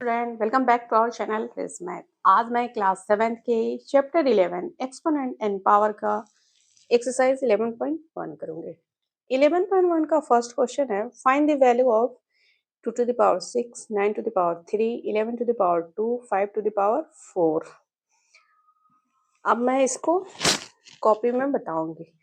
Friend, welcome back to our channel Ridge Math. आज मैं class 7th के chapter 11 exponent and power का exercise 11.1 करूंगे। 11.1 का फर्स्ट क्वेश्चन है, find the value of 2 to the power 6, 9 to the power 3, 11 to the power 2, 5 to the power 4। अब मैं इसको कॉपी में बताऊंगी।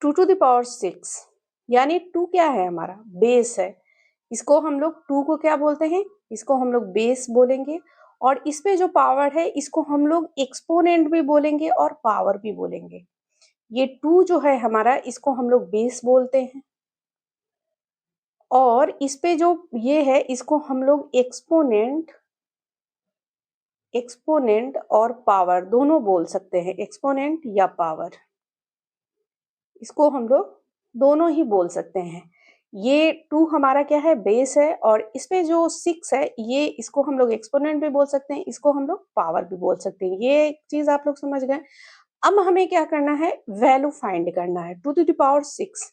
2 to the power 6 यानी 2 क्या है, हमारा बेस है। इसको हम लोग 2 को क्या बोलते हैं, इसको हम लोग बेस बोलेंगे। और इसमें जो पावर है इसको हम लोग एक्सपोनेंट भी बोलेंगे और पावर भी बोलेंगे। ये 2 जो है हमारा, इसको हम लोग बेस बोलते हैं। और इस पे जो ये है इसको हम लोग एक्सपोनेंट और पावर दोनों बोल सकते हैं। एक्सपोनेंट या पावर, इसको हम लोग दोनों ही बोल सकते हैं। ये 2 हमारा क्या है, बेस है। और इसमें जो 6 है, ये इसको हम लोग एक्सपोनेंट भी बोल सकते हैं, इसको हम लोग पावर भी बोल सकते हैं। ये चीज आप लोग समझ गए। अब हमें क्या करना है, वैल्यू फाइंड करना है 2 to the power 6।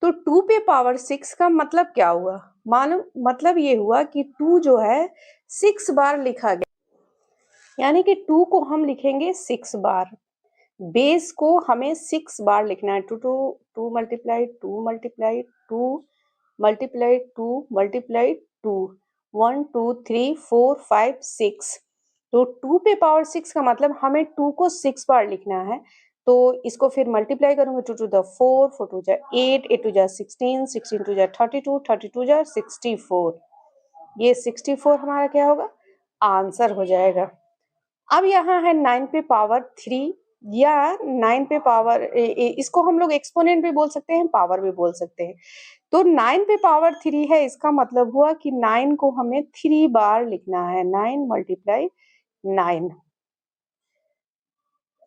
तो 2 पे पावर 6 का मतलब क्या हुआ, मालूम? मतलब ये हुआ कि 2 जो है 6 बार लिखा गया, यानी कि 2 को हम लिखेंगे 6 बार। बेस को हमें 6 बार लिखना है। 2 मल्टीप्लाई 2 मल्टीप्लाई 2 मल्टीप्लाई 2 मल्टीप्लाई 2, 1 2 3 4 5 6। तो 2 पे पावर 6 का मतलब हमें 2 को 6 बार लिखना है। तो इसको फिर मल्टीप्लाई करूंगे, 2 टू द 4, 4 टू जा 8, 8 टू जा 16, 16 टू जा 32, 32 जा 64। ये 64 हमारा क्या होगा, आंसर हो जाएगा। अब यहाँ है 9 पे पावर 3 या 9 पे पावर, इसको हम लोग एक्सपोनेंट भी बोल सकते हैं, पावर भी बोल सकते हैं। तो 9 पे पावर 3 है, इसका मतलब हुआ कि 9 को हमें 3 बार लिखना है। 9 मल्टीप्लाई 9।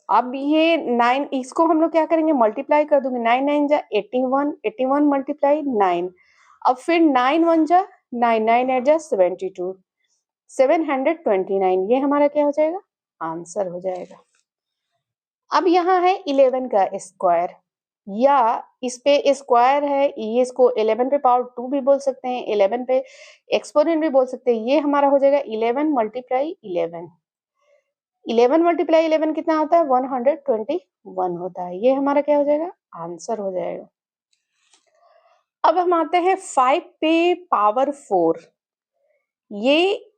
अब ये 9, इसको हम लोग क्या करेंगे, मल्टीप्लाई कर दूंगे। 9 9 जा 81, 81 मल्टीप्लाई 9। अब फिर 9 1 जा 9, 9 8 जा 72, 729। ये हमारा क्या हो जाएगा, आंसर हो जाएगा। अब यहाँ है 11 का स्क्वायर, या इस पे स्क्वायर है, ये इसको 11 पे पावर 2 भी बोल सकते हैं, 11 पे एक्सपोनेंट भी बोल सकते हैं। ये हमारा हो जाएगा 11 मल्टीप्लाई 11। 11 मल्टीप्लाई 11 कितना होता है, 121 होता है। ये हमारा क्या हो जाएगा, आंसर हो जाएगा। अब हम आते हैं 5 पे पावर 4। ये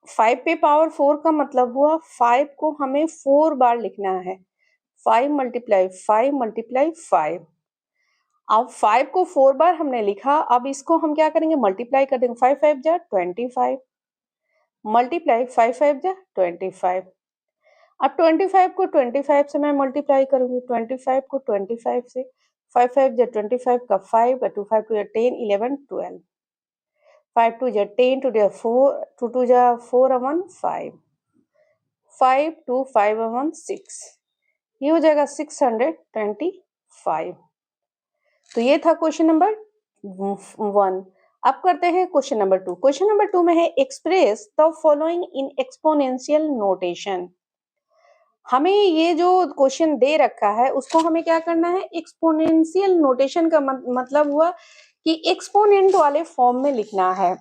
5 पे पावर 4 का मतलब हुआ 5 को हमें 4 बार लिखना है। 5 मल्टीप्लाई 5 मल्टीप्लाई 5। अब 5 को 4 बार हमने लिखा, अब इसको हम क्या करेंगे, मल्टीप्लाई कर देंगे। 5 5 जा 25 मल्टीप्लाई 5 5 जा 25। अब 25 को 25 से मैं मल्टीप्लाई करूंगी। 25 को 25 से, 5 5 जा 25 का 5, 2 5 टू 10, 11 12, 5 2 जा 10, 2 4, 2 2 जा 4 1 5, 5 2 5 1 6। ये हो जाएगा 625। तो ये था क्वेश्चन नंबर 1। अब करते हैं क्वेश्चन नंबर 2। क्वेश्चन नंबर 2 में है, express the following in exponential notation. हमें ये जो क्वेश्चन दे रखा है उसको हमें क्या करना है, एक्सपोनेंशियल नोटेशन का मतलब हुआ कि एक्सपोनेंट वाले फॉर्म में लिखना है।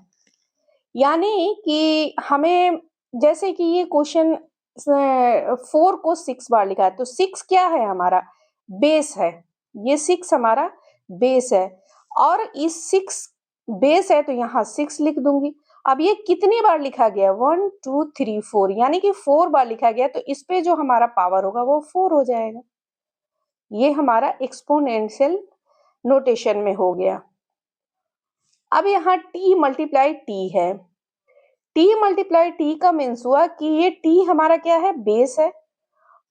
यानी कि हमें, जैसे कि ये क्वेश्चन 4 को 6 बार लिखा है, तो 6 क्या है, हमारा बेस है। ये 6 हमारा बेस है, और इस 6 बेस है तो यहाँ 6 लिख दूंगी। अब ये कितनी बार लिखा गया, 1 2 3 4, यानी कि 4 बार लिखा गया, तो इस पे जो हमारा पावर होगा वो 4 हो जाएगा। ये हमारा एक्सपोनेंशियल नोटेशन में हो गया। अब यहाँ t मल्टीप्लाई टी है। t मल्टीप्लाई टी का मीन्स हुआ कि ये t हमारा क्या है, बेस है।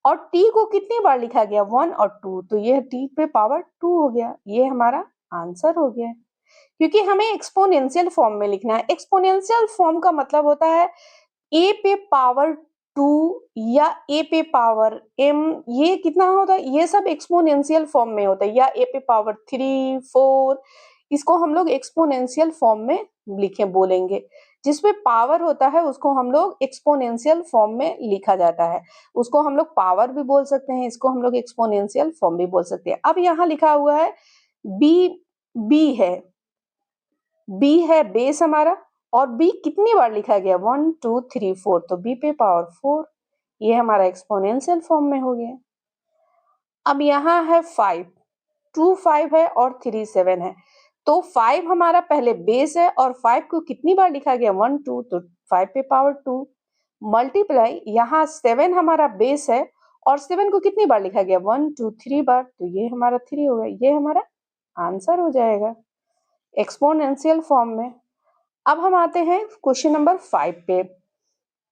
और t को कितनी बार लिखा गया, 1 और 2, तो ये t पे पावर 2 हो गया। ये हमारा आंसर हो गया। क्योंकि हमें एक्सपोनेंशियल फॉर्म में लिखना है। एक्सपोनेंशियल फॉर्म का मतलब होता है a पे पावर 2 या a पे पावर m। ये कितना होता है, ये सब एक्सपोनेंशियल फॉर्म में होता है, या a पे पावर 3 4। इसको हम लोग एक्सपोनेंशियल फॉर्म में लिखे बोलेंगे। जिसपे पावर होता है उसको हम लोग एक्सपोनेंशियल फॉर्म में लिखा जाता है। उसको हम लोग पावर भी बोल सकते हैं, इसको हम लोग एक्सपोनेंशियल फॉर्म भी बोल सकते हैं। अब यहाँ लिखा हुआ है बी, बी है, बी है बेस हमारा, और b कितनी बार लिखा गया 1 2 3 4, तो b पे पावर 4, ये हमारा एक्सपोनेंशियल फॉर्म में हो गया। अब यहाँ है 5, 2 5 है और 3 7 है, तो 5 हमारा पहले बेस है और 5 को कितनी बार लिखा गया 1 2, तो 5 पे पावर 2 मल्टीप्लाई यहाँ 7 हमारा बेस है और 7 को कितनी बार लिखा गया 1 2 3 बार, तो ये हमारा 3 होगा, ये हमारा आंसर हो जाएगा एक्सपोनेंशियल फॉर्म में। अब हम आते हैं क्वेश्चन नंबर 5 पे।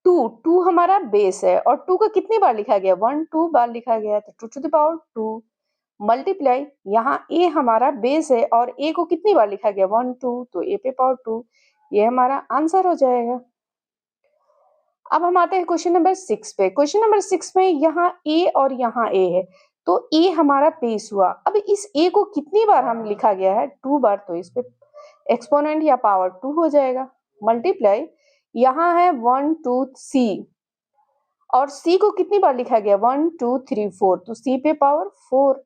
2 हमारा बेस है और 2 को कितनी बार लिखा गया 1 2 बार लिखा गया, तो 2 टू द पावर 2 मल्टीप्लाई यहाँ a हमारा बेस है और a को कितनी बार लिखा गया 1 2, तो a पे पावर 2, ये हमारा आंसर हो जाएगा। अब हम आते हैं क्वेश्चन नंबर 6 पे। क्वेश्चन नंबर 6 में यहाँ a और यहाँ a है, तो a हमारा बेस हुआ। अब इस a को कितनी बार हम लिखा गया है 2 बार, तो इस पे एक्सपोनेंट या पावर 2 हो जाएगा मल्टीप्लाई यहाँ है 1 2 c और c को कितनी बार लिखा गया 1 2 3 4, तो c पे पावर 4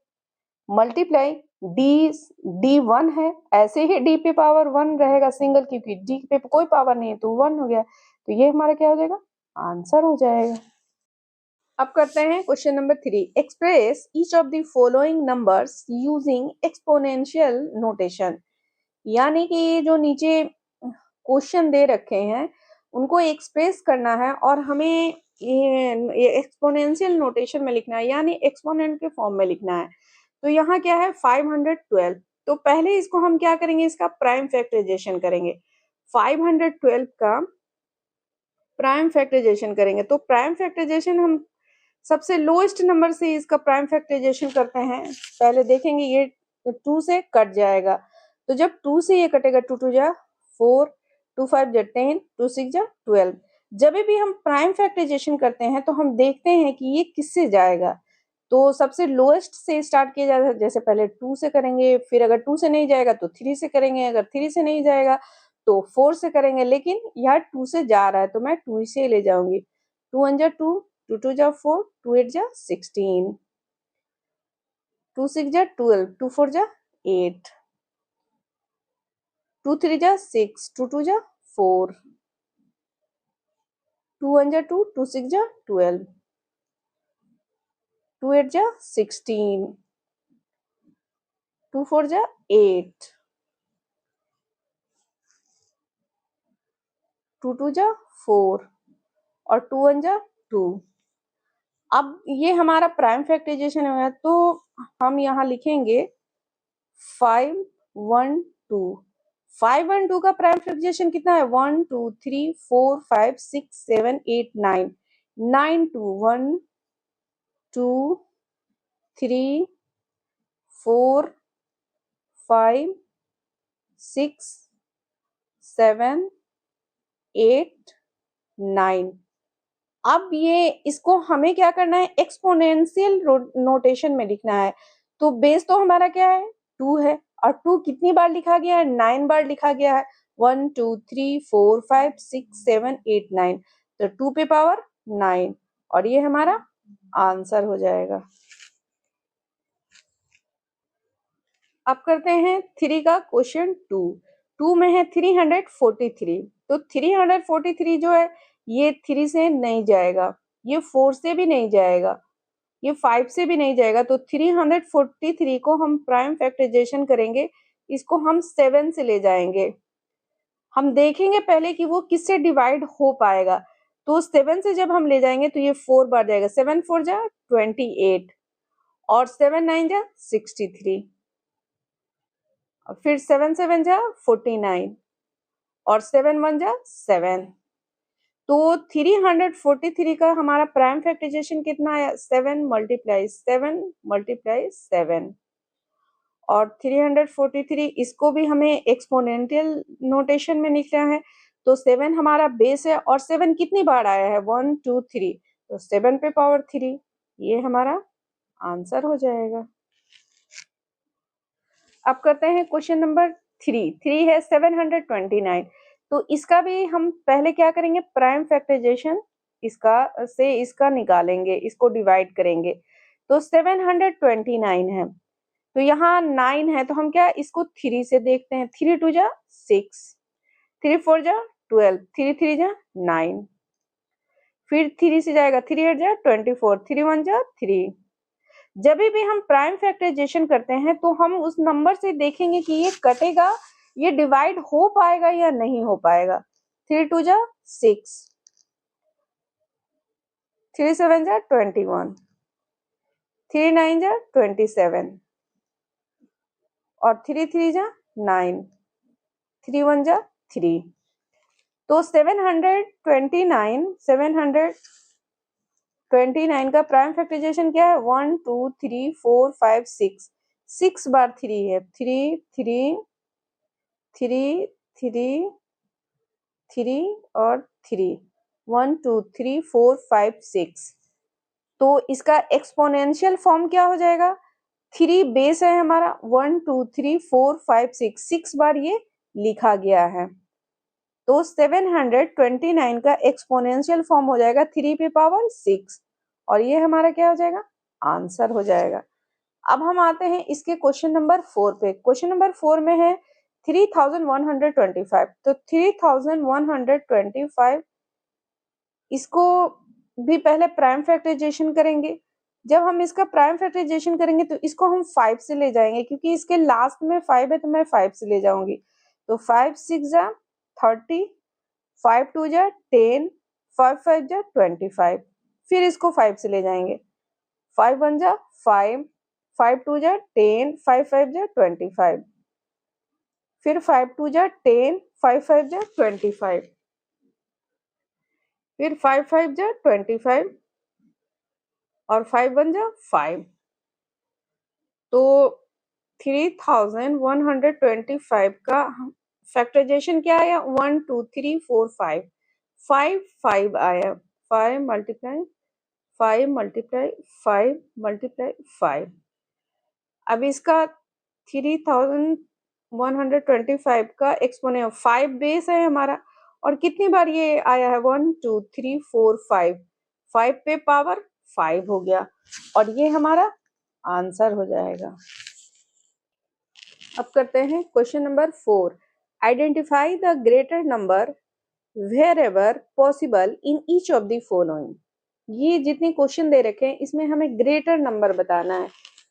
मल्टीप्लाई डी 1 है, ऐसे ही डी पे पावर 1 रहेगा सिंगल, क्योंकि डी पे कोई पावर नहीं है तो 1 हो गया, तो ये हमारा क्या हो जाएगा आंसर हो जाएगा। अब करते हैं question number 3। Express each of the following numbers using exponential notation, यानी कि ये जो नीचे क्वेश्चन दे रखे हैं उनको एक्सप्रेस करना है और हमें ये एक्सपोनेंशियल नोटेशन में लिखना है, यानी एक्सपोनेंट के फॉर्म में लिखना है। तो यहाँ क्या है 512, तो पहले इसको हम क्या करेंगे, इसका प्राइम फैक्टराइजेशन करेंगे। 512 का प्राइम फैक्टराइजेशन करेंगे, तो प्राइम फैक्टराइजेशन हम सबसे लोएस्ट नंबर से इसका प्राइम फैक्टराइजेशन करते हैं। पहले देखेंगे ये 2 से कट जाएगा, तो जब 2 से ये कटेगा 2 2 जा 4, 2 5 जा 10, 2 6 जा 12। जब भी हम प्राइम फैक्टराइजेशन करते हैं तो हम देखते हैं कि ये किससे जाएगा, तो सबसे लोएस्ट से स्टार्ट किया जाता है। जैसे पहले 2 से करेंगे, फिर अगर 2 से नहीं जाएगा तो 3 से करेंगे, अगर 3 से नहीं जाएगा तो 4 से करेंगे, लेकिन यहाँ 2 से जा रहा है तो मैं 2 से ले जाऊंगी। 2 1 जा 2, 2 2 जा 4, 2 8 जा 16, 2 6 जा 12, 2 4 जा 8, 2 3 जा 6, 2 2 जा 4, 2 1 जा 2, 2 6 जा 12, 2 8 जा 16, 2 4 जा 8, 2 2 जा 4 और 2 1 जा 2। अब ये हमारा प्राइम फैक्टराइजेशन है, तो हम यहाँ लिखेंगे 5 1 2। 5 1 2 का प्राइम फैक्टराइजेशन कितना है 1 2 3 4 5 6 7 8 9, 9 2 1 2 3 4 5 6 7 8 9। अब ये इसको हमें क्या करना है, एक्सपोनेंशियल नोटेशन में लिखना है। तो बेस तो हमारा क्या है 2 है और 2 कितनी बार लिखा गया है 9 बार लिखा गया है, 1 2 3 4 5 6 7 8 9, तो 2 पे पावर 9 और ये हमारा आंसर हो जाएगा। अब करते हैं 3 का क्वेश्चन 2 में है 343, तो 343 जो है ये 3 से नहीं जाएगा, ये 4 से भी नहीं जाएगा, ये 5 से भी नहीं जाएगा, तो 343 को हम प्राइम फैक्टराइजेशन करेंगे, इसको हम 7 से ले जाएंगे। हम देखेंगे पहले कि वो किससे डिवाइड हो पाएगा, तो 7 से जब हम ले जाएंगे तो ये 4 बार जाएगा, 7 4 जा 28 और 7 9 जा 63 और फिर 7 7 जा 49 और 7 1 जा 7। तो 343 का हमारा प्राइम फैक्टराइजेशन कितना है 7 मल्टीप्लाई 7 मल्टीप्लाई 7 और 343 इसको भी हमें एक्सपोनेंशियल नोटेशन में लिखना है। तो 7 हमारा बेस है और 7 कितनी बार आया है 1 2 3, तो 7 पे पावर 3, ये हमारा आंसर हो जाएगा। अब करते हैं क्वेश्चन नंबर 3 है 729, तो इसका भी हम पहले क्या करेंगे प्राइम फैक्टराइजेशन इसका निकालेंगे, इसको डिवाइड करेंगे। तो 729 है, तो यहाँ 9 है, तो हम क्या इसको 3 से देखते हैं, 3 2 जा 6, 3 4 जा 12, 3 3 जा 9, फिर 3 से जाएगा 3 8 जा 24, 3 1 जा 3। जब भी हम प्राइम फैक्टराइजेशन करते हैं तो हम उस नंबर से देखेंगे कि ये कटेगा, ये डिवाइड हो पाएगा या नहीं हो पाएगा। 3 2 जा 6, 3 7 जा 21, 3 9 जा 27 और 3 3 जा 9, 3 1 जा 3। तो 729 का प्राइम फैक्टराइजेशन क्या है? 1 2 3 4 5 6, 6 बार 3 है, 3 3 3 3 3 और 3, 1 2 3 4 5 6। तो इसका एक्सपोनेंशियल फॉर्म क्या हो जाएगा? 3 बेस है हमारा, 1 2 3 4 5 6, 6 बार ये लिखा गया है। तो 729 का एक्सपोनेंशियल फॉर्म हो जाएगा 3 पे पावर 6 और ये हमारा क्या हो जाएगा? आंसर हो जाएगा। अब हम आते हैं इसके क्वेश्चन नंबर 4 पे। क्वेश्चन नंबर 4 में है 3125। तो 3125 इसको भी पहले प्राइम फैक्टराइजेशन करेंगे। जब हम इसका प्राइम फैक्टराइजेशन करेंगे तो इसको हम 5 से ले जाएंगे, क्योंकि इसके लास्ट में 5 है तो मैं 5 से ले जाऊंगी। तो 5 6 जा 30, 5 2 जा 10, 5 5 जा 25। फिर इसको 5 से ले जाएंगे, 5 1 जा 5, 5 2 जा 10, 5 5 जा 25। फिर 5 2 जा 10, 5 5 जा 25, फिर 5 5 जा 25 और 5 1 जा 5। तो 3125 का फैक्टराइजेशन क्या आया? 1 2 3 4 5, 5 5 आया, 5 मल्टीप्लाई 5 मल्टीप्लाई 5 मल्टीप्लाई 5। अब इसका 3125 का एक्सपोनेंशियल 5 बेस है हमारा, और कितनी बार ये आया है? 1 2 3 4 5, 5 पे पावर 5 हो गया और ये हमारा आंसर हो जाएगा। अब करते हैं question number 4। Identify the greater number wherever possible in each of the following। ये जितने क्वेश्चन दे रखे हैं इसमें हमें ग्रेटर नंबर बताना है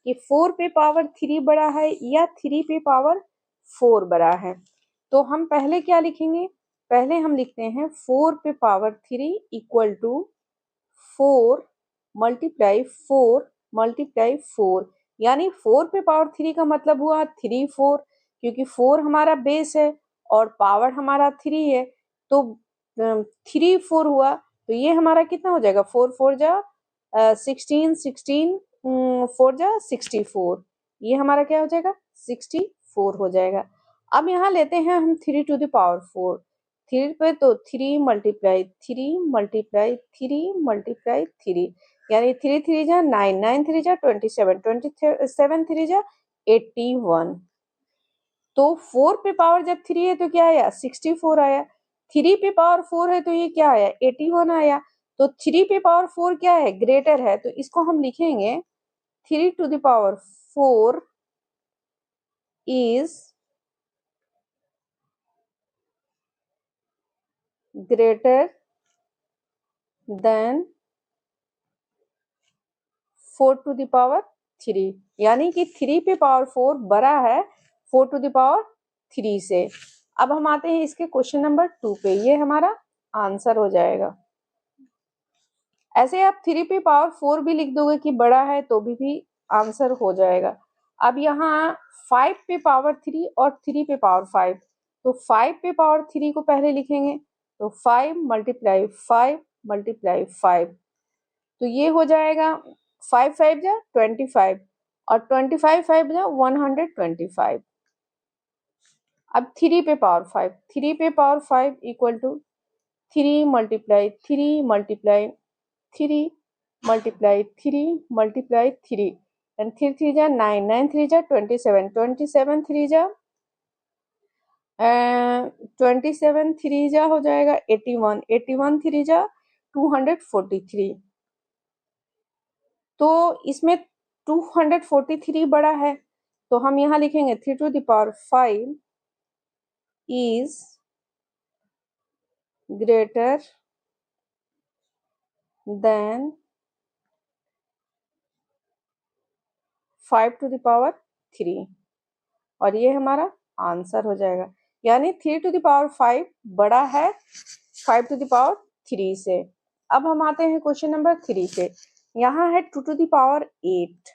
कि 4 पे पावर 3 बड़ा है या 3 पे पावर 4 बड़ा है। तो हम पहले क्या लिखेंगे? पहले हम लिखते हैं 4 पे power 3 equal to 4 multiply 4 multiply 4, यानी 4 पे पावर 3 का मतलब हुआ 3 4, क्योंकि 4 हमारा बेस है और पावर हमारा 3 है। तो 3 4 हुआ, तो ये हमारा कितना हो जाएगा? 4 4 जा 16, 16 4 जा 64, ये हमारा क्या हो जाएगा? 64 हो जाएगा। अब यहाँ लेते हैं हम 3 टू द पावर 4, 3 पे तो 3 मल्टीप्लाई 3 मल्टीप्लाई 3 मल्टीप्लाई 3, यानी 3 3 जा 9, 9 3 जा 27, 27 3 जा 81। तो 4 पे पावर जब 3 है तो क्या आया? 64 आया। 3 पे पावर 4 है तो ये क्या आया? 81 आया। तो 3 पे पावर 4 क्या है? ग्रेटर है, तो इसको हम लिखेंगे 3 to the power 4 is greater than 4 to the power 3, यानी कि 3 पे पावर 4 बड़ा है 4 टू द पावर 3 से। अब हम आते हैं इसके क्वेश्चन नंबर 2 पे, ये हमारा आंसर हो जाएगा। ऐसे आप 3 पे पावर 4 भी लिख दोगे कि बड़ा है तो भी आंसर हो जाएगा। अब यहाँ 5 पे पावर 3 और 3 पे पावर 5, तो 5 पे पावर 3 को पहले लिखेंगे, तो 5 मल्टीप्लाई 5 मल्टीप्लाई 5, तो ये हो जाएगा 5 5 जा 25 और 25 5 जा 125। अब 3 पे पावर 5, 3 पे power 5 equal to 3 multiply 3 multiply 3 multiply 3 multiply 3, and 3 3 जा 9, 9 3 जा 27, 27 3 जा 27 3 जा हो जाएगा 81, 81 3 जा 243। तो इसमें 243 बड़ा है, तो हम यहाँ लिखेंगे 3 to the power 5 is greater than 5 to the power 3 और ये हमारा आंसर हो जाएगा। यानी 3 to the power 5 बड़ा है 5 to the power 3 से। अब हम आते हैं क्वेश्चन नंबर 3 पे। यहाँ है 2 to the power 8।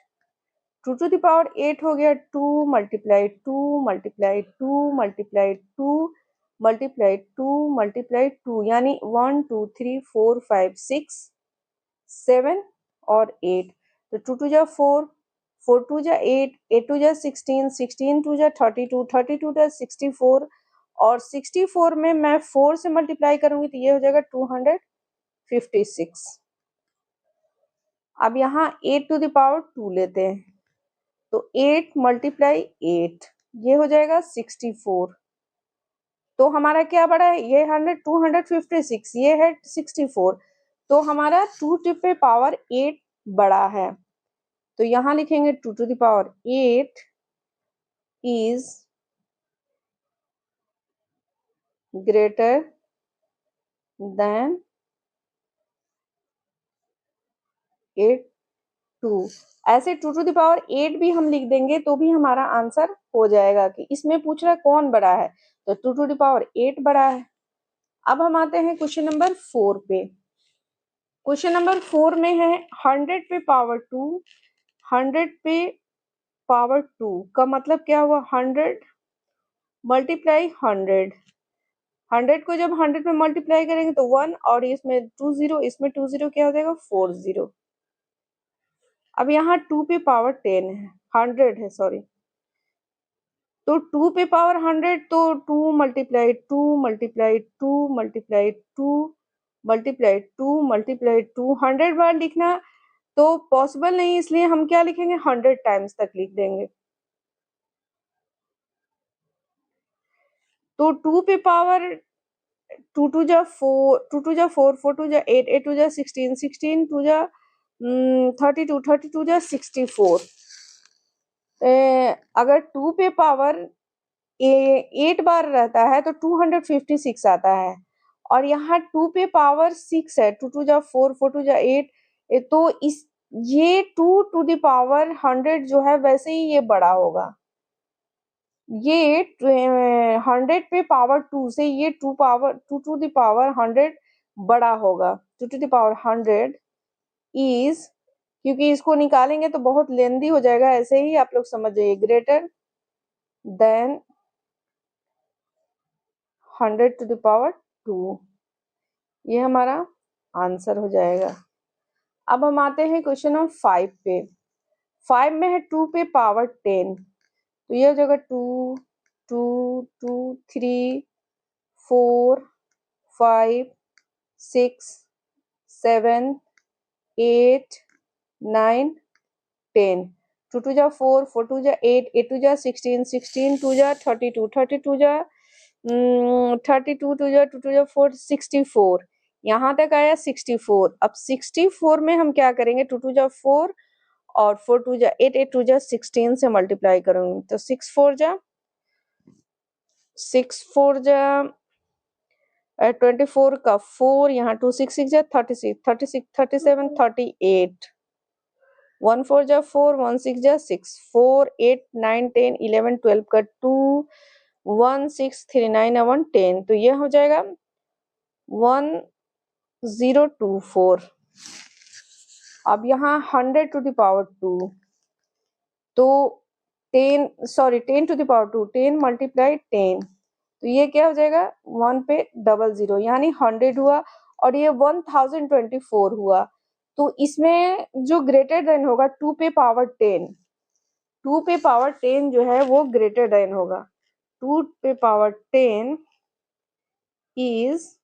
2 to the power 8 हो गया 2 multiply 2 multiply 2 multiply 2 multiply 2 multiply 2 यानी 1 2 3 4 5 6 7 और 8। तो 2 2 जा 4 4 2 जा 8 8 2 जा 16 16 2 जा 32 32 जा 64 और 64 में मैं 4 से मल्टीप्लाई करूंगी तो ये हो जाएगा 256। अब यहाँ 8 टू द पावर 2 लेते हैं तो 8 मल्टीप्लाई 8 ये हो जाएगा 64। तो हमारा क्या बड़ा है ये 100 256 ये है 64। तो हमारा 2 टू पे पावर 8 बड़ा है तो यहाँ लिखेंगे 2 to the power 8 is greater than 8 2। ऐसे 2 टू द पावर 8 भी हम लिख देंगे तो भी हमारा आंसर हो जाएगा कि इसमें पूछ रहा है कौन बड़ा है तो 2 टू द पावर 8 बड़ा है। अब हम आते हैं क्वेश्चन नंबर 4 पे। क्वेश्चन नंबर 4 में है 100 पे पावर 2 100 पे पावर 2 का मतलब क्या हुआ 100 मल्टीप्लाई 100 को जब 100 में मल्टीप्लाई करेंगे तो 1 और इसमें 2 0 इसमें 2 0 क्या हो जाएगा 4 0। अब यहाँ 2 पे पावर 10 है 100 है सॉरी तो 2 पे पावर 100 तो 2 multiply 2 multiply 2 multiply 2 multiply 2 multiply 2 100 बार लिखना तो पॉसिबल नहीं इसलिए हम क्या लिखेंगे 100 टाइम्स तक लिख देंगे। तो 2 पे पावर 2 टू जा 4 2 टू जा 4 4 टू जा 8 8 टू जा 16 16 टू जा 32 32 जा 64। अगर 2 पे पावर 8 बार रहता है तो 256 आता है और यहाँ 2 पे पावर 6 है 2 टू जा 4 4 टू जा 8 तो इस ये 2 टू द पावर 100 जो है वैसे ही ये बड़ा होगा। ये 100 पे पावर 2 से ये 2 टू द पावर 100 बड़ा होगा 2 टू द पावर 100 इज क्योंकि इसको निकालेंगे तो बहुत लेंदी हो जाएगा ऐसे ही आप लोग समझ जाइए greater than 100 to the power 2 ये हमारा आंसर हो जाएगा। अब हम आते हैं क्वेश्चन नंबर 5 पे। 5 में है 2 पे पावर 10 तो ये हो जाएगा 2 2 2 3 4 5 6 7 8 9 10 2 2 जा 4 4 2 जा 8 8 2 जा 16 16 2 जा 32 32 जा 32 2 जा 2 2 जा 4 64 यहाँ तक आया 64। अब 64 में हम क्या करेंगे 2 2 जा 4 और 4 2 जा 8 8 2 जा 16 से मल्टीप्लाई करूंगी तो 6 4 जा 24 का 4 यहाँ 2 6 6 जा 36 36 37 38 1 4 जा 4 1 6 जा 6 4 8 9 10 11 12 का 2 1 6 3 9 1 10 तो ये हो जाएगा 1024। अब यहाँ 100 टू द पावर 2 तो 10 टू द पावर 2 10 मल्टीप्लाई 10 तो ये क्या हो जाएगा 1 पे 00 यानी 100 हुआ और ये 1024 हुआ। तो इसमें जो ग्रेटर देन होगा 2 पे पावर 10 2 पे पावर 10 जो है वो ग्रेटर देन होगा 2 पे power 10 is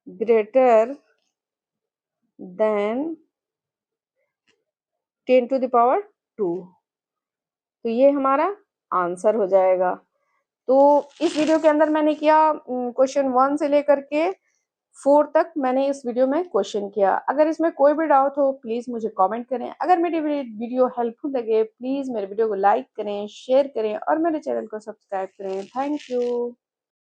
greater than 10 to the power 2 तो ये हमारा आंसर हो जाएगा। तो इस वीडियो के अंदर मैंने किया क्वेश्चन 1 से लेकर के 4 तक मैंने इस वीडियो में क्वेश्चन किया। अगर इसमें कोई भी डाउट हो प्लीज मुझे कमेंट करें। अगर मेरी वीडियो हेल्पफुल लगे प्लीज मेरे वीडियो को लाइक करें शेयर करें और मेरे चैनल को सब्सक्राइब करें। Thank you.